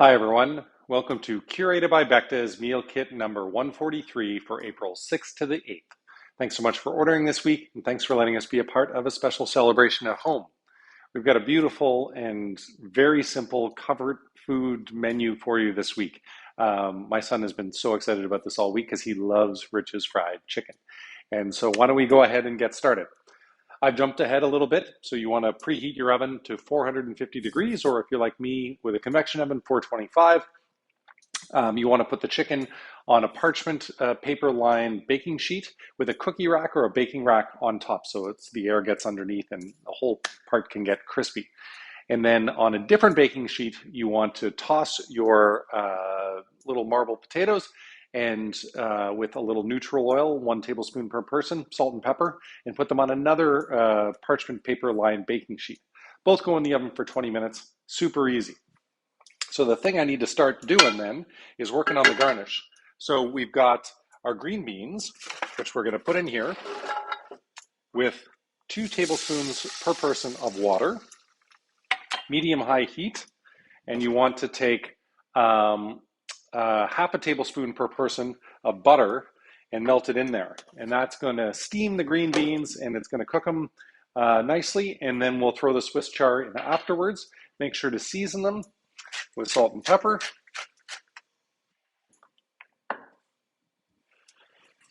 Hi, everyone. Welcome to Curated by Becta's Meal Kit number 143 for April 6th to the 8th. Thanks so much for ordering this week, and thanks for letting us be a part of a special celebration at home. We've got a beautiful and very simple comfort food menu for you this week. My son has been so excited about this all week because he loves Rich's fried chicken. And so why don't we go ahead and get started? I've jumped ahead a little bit, so you want to preheat your oven to 450 degrees, or if you're like me with a convection oven, 425. You want to put the chicken on a parchment paper lined baking sheet with a cookie rack or a baking rack on top, so the air gets underneath and the whole part can get crispy. And then on a different baking sheet, you want to toss your little marble potatoes and with a little neutral oil, 1 tablespoon per person, salt and pepper, and put them on another parchment paper lined baking sheet. Both go in the oven for 20 minutes, super easy. So the thing I need to start doing then is working on the garnish. So we've got our green beans, which we're gonna put in here with 2 tablespoons per person of water, medium-high heat, and you want to take half a tablespoon per person of butter and melt it in there. And that's going to steam the green beans and it's going to cook them nicely. And then we'll throw the Swiss chard in afterwards. Make sure to season them with salt and pepper.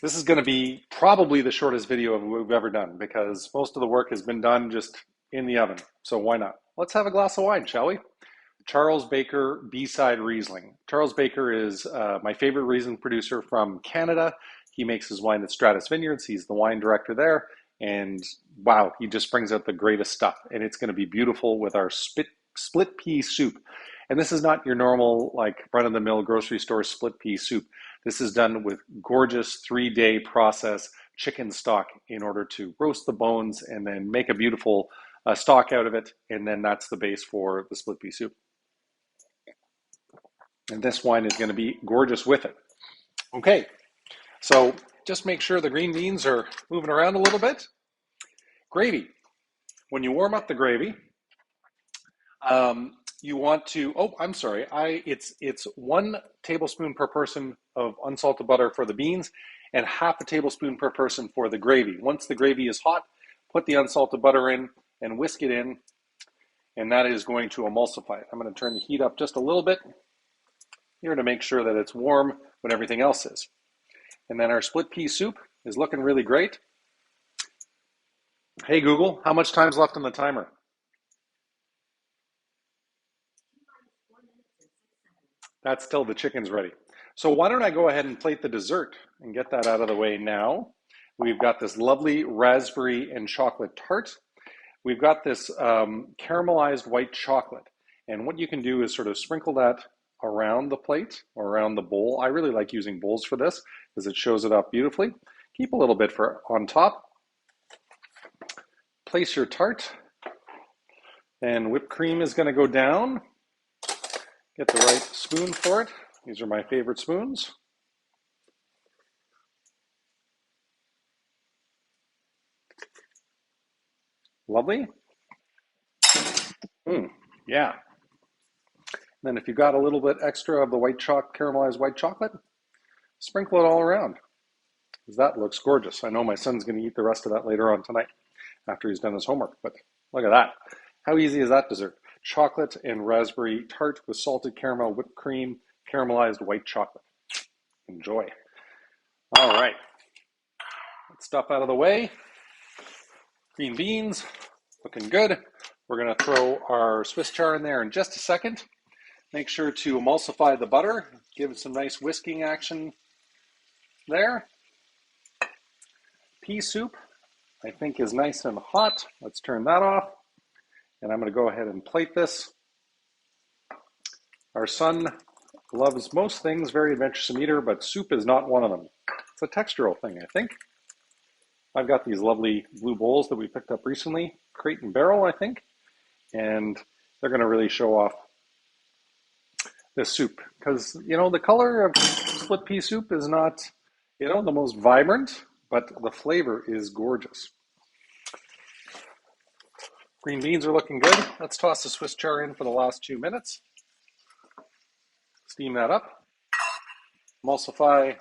This is going to be probably the shortest video we've ever done because most of the work has been done just in the oven. So why not? Let's have a glass of wine, shall we? Charles Baker B-Side Riesling. Charles Baker is my favorite Riesling producer from Canada. He makes his wine at Stratus Vineyards. He's the wine director there. And wow, he just brings out the greatest stuff. And it's going to be beautiful with our split pea soup. And this is not your normal, like, run-of-the-mill grocery store split pea soup. This is done with gorgeous 3-day process chicken stock in order to roast the bones and then make a beautiful stock out of it. And then that's the base for the split pea soup. And this wine is going to be gorgeous with it. Okay, so just make sure the green beans are moving around a little bit. Gravy. When you warm up the gravy, you want to, it's 1 tablespoon per person of unsalted butter for the beans and half a tablespoon per person for the gravy. Once the gravy is hot, put the unsalted butter in and whisk it in, and that is going to emulsify it. I'm going to turn the heat up just a little bit here to make sure that it's warm when everything else is. And then our split pea soup is looking really great. Hey Google, how much time's left on the timer? That's till the chicken's ready. So why don't I go ahead and plate the dessert and get that out of the way now. We've got this lovely raspberry and chocolate tart. We've got this caramelized white chocolate. And what you can do is sort of sprinkle that around the plate or around the bowl. I really like using bowls for this because it shows it up beautifully. Keep a little bit for on top. Place your tart, and whipped cream is going to go down. Get the right spoon for it. These are my favorite spoons. Lovely. Yeah. Then if you've got a little bit extra of the caramelized white chocolate, sprinkle it all around, because that looks gorgeous. I know my son's going to eat the rest of that later on tonight after he's done his homework, but look at that. How easy is that dessert? Chocolate and raspberry tart with salted caramel, whipped cream, caramelized white chocolate. Enjoy. All right. Let's stuff out of the way. Green beans, looking good. We're going to throw our Swiss chard in there in just a second. Make sure to emulsify the butter. Give it some nice whisking action there. Pea soup, I think, is nice and hot. Let's turn that off. And I'm going to go ahead and plate this. Our son loves most things, very adventuresome eater, but soup is not one of them. It's a textural thing, I think. I've got these lovely blue bowls that we picked up recently, Crate and Barrel, I think. And they're going to really show off this soup, because the color of split pea soup is not the most vibrant, but the flavor is gorgeous. Green beans are looking good. Let's toss the Swiss chard in for the last 2 minutes. steam that up. Emulsify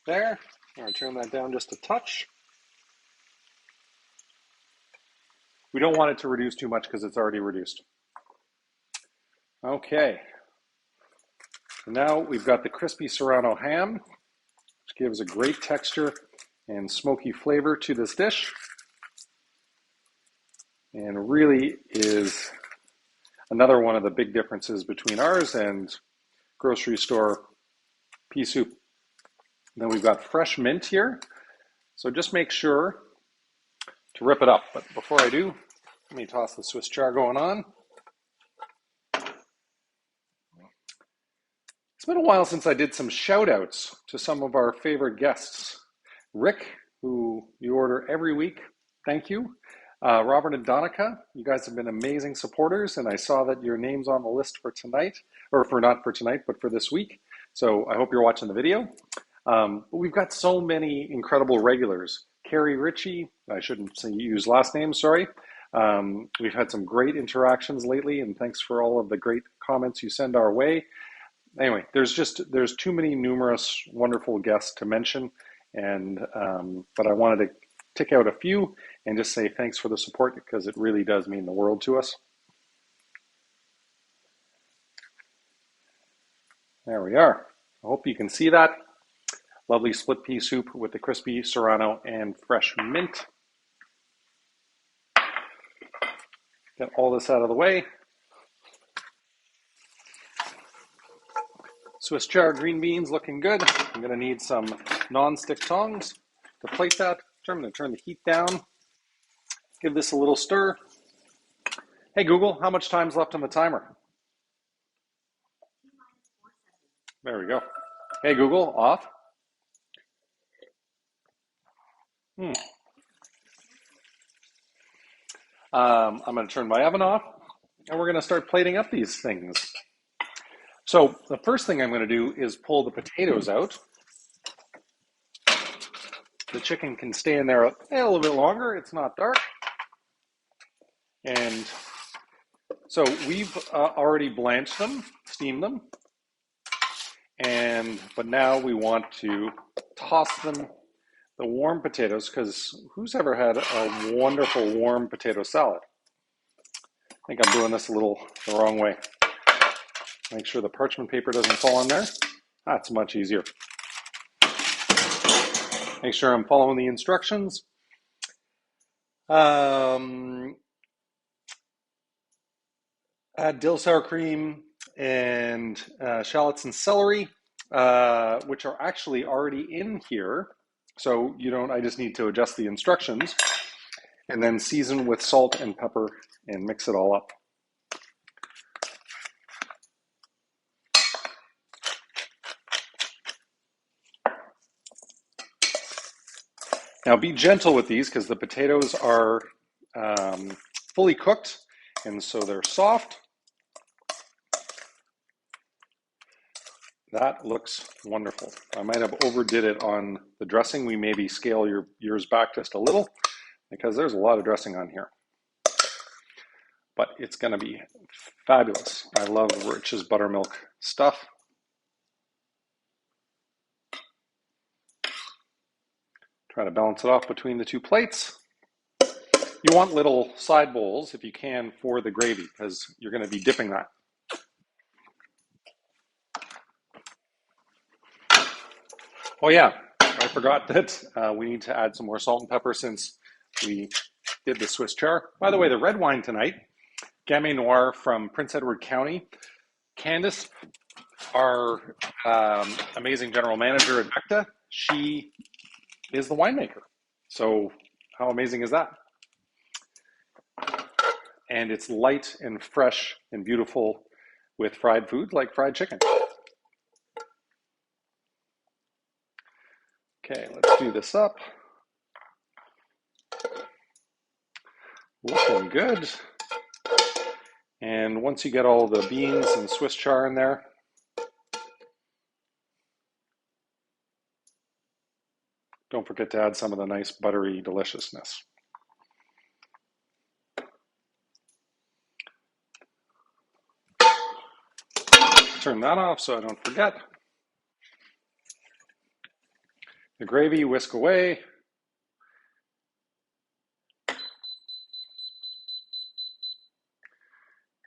there. I'm going to turn that down just a touch. We don't want it to reduce too much because it's already reduced. Okay. Now we've got the crispy Serrano ham, which gives a great texture and smoky flavor to this dish. And really is another one of the big differences between ours and grocery store pea soup. Then we've got fresh mint here. So just make sure to rip it up. But before I do, let me toss the Swiss chard going on. It's been a while since I did some shout outs to some of our favorite guests. Rick, who you order every week, thank you. Robert and Donica, you guys have been amazing supporters, and I saw that your name's on the list for tonight, or for not for tonight, but for this week. So I hope you're watching the video. But we've got so many incredible regulars. Carrie Ritchie, I shouldn't say use last names, sorry. We've had some great interactions lately, and thanks for all of the great comments you send our way. Anyway, there's too many numerous wonderful guests to mention, and but I wanted to tick out a few and just say thanks for the support because it really does mean the world to us. There we are. I hope you can see that. Lovely split pea soup with the crispy Serrano and fresh mint. Get all this out of the way. Swiss chard green beans looking good. I'm going to need some non-stick tongs to plate that. I'm going to turn the heat down. Give this a little stir. Hey Google, how much time's left on the timer? There we go. Hey Google, off. I'm going to turn my oven off, and we're going to start plating up these things. So the first thing I'm going to do is pull the potatoes out. The chicken can stay in there a little bit longer. It's not dark. And so we've already blanched them, steamed them. But now we want to toss them, the warm potatoes, because who's ever had a wonderful warm potato salad? I think I'm doing this a little the wrong way. Make sure the parchment paper doesn't fall in there. That's much easier. Make sure I'm following the instructions. Add dill sour cream and shallots and celery, which are actually already in here. So you don't, I just need to adjust the instructions and then season with salt and pepper and mix it all up. Now be gentle with these because the potatoes are fully cooked and so they're soft. That looks wonderful. I might have overdid it on the dressing. We maybe scale yours back just a little because there's a lot of dressing on here. But it's going to be fabulous. I love Rich's buttermilk stuff. Try to balance it off between the two plates. You want little side bowls, if you can, for the gravy because you're going to be dipping that. Oh yeah, I forgot that we need to add some more salt and pepper since we did the Swiss chard. By the way, the red wine tonight, Gamay Noir from Prince Edward County. Candace, our amazing general manager at Vecta, she is the winemaker. So how amazing is that? And it's light and fresh and beautiful with fried food like fried chicken. Okay, let's do this up. Looking good. And once you get all the beans and Swiss chard in there, don't forget to add some of the nice buttery deliciousness. turn that off so I don't forget. The gravy, whisk away.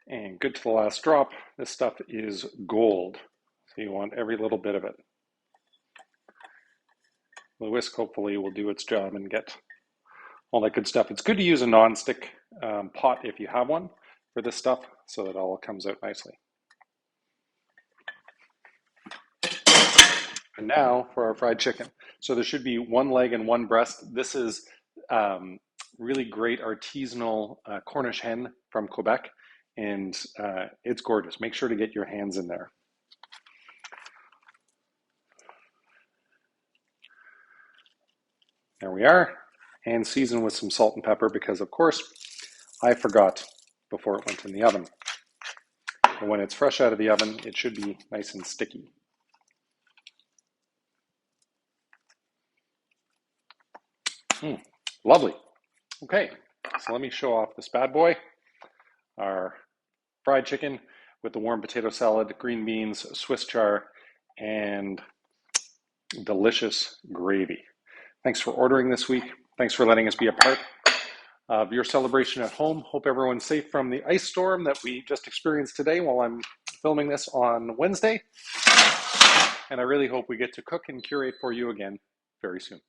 And good to the last drop. This stuff is gold, so you want every little bit of it. The whisk hopefully will do its job and get all that good stuff. It's good to use a non-stick pot if you have one for this stuff so that it all comes out nicely. And now for our fried chicken. So there should be one leg and one breast. This is really great artisanal Cornish hen from Quebec, and it's gorgeous. Make sure to get your hands in there. There we are, and season with some salt and pepper because, of course, I forgot before it went in the oven. And when it's fresh out of the oven, it should be nice and sticky. Lovely. Okay, so let me show off this bad boy. Our fried chicken with the warm potato salad, green beans, Swiss chard, and delicious gravy. Thanks for ordering this week. Thanks for letting us be a part of your celebration at home. Hope everyone's safe from the ice storm that we just experienced today while I'm filming this on Wednesday. And I really hope we get to cook and curate for you again very soon.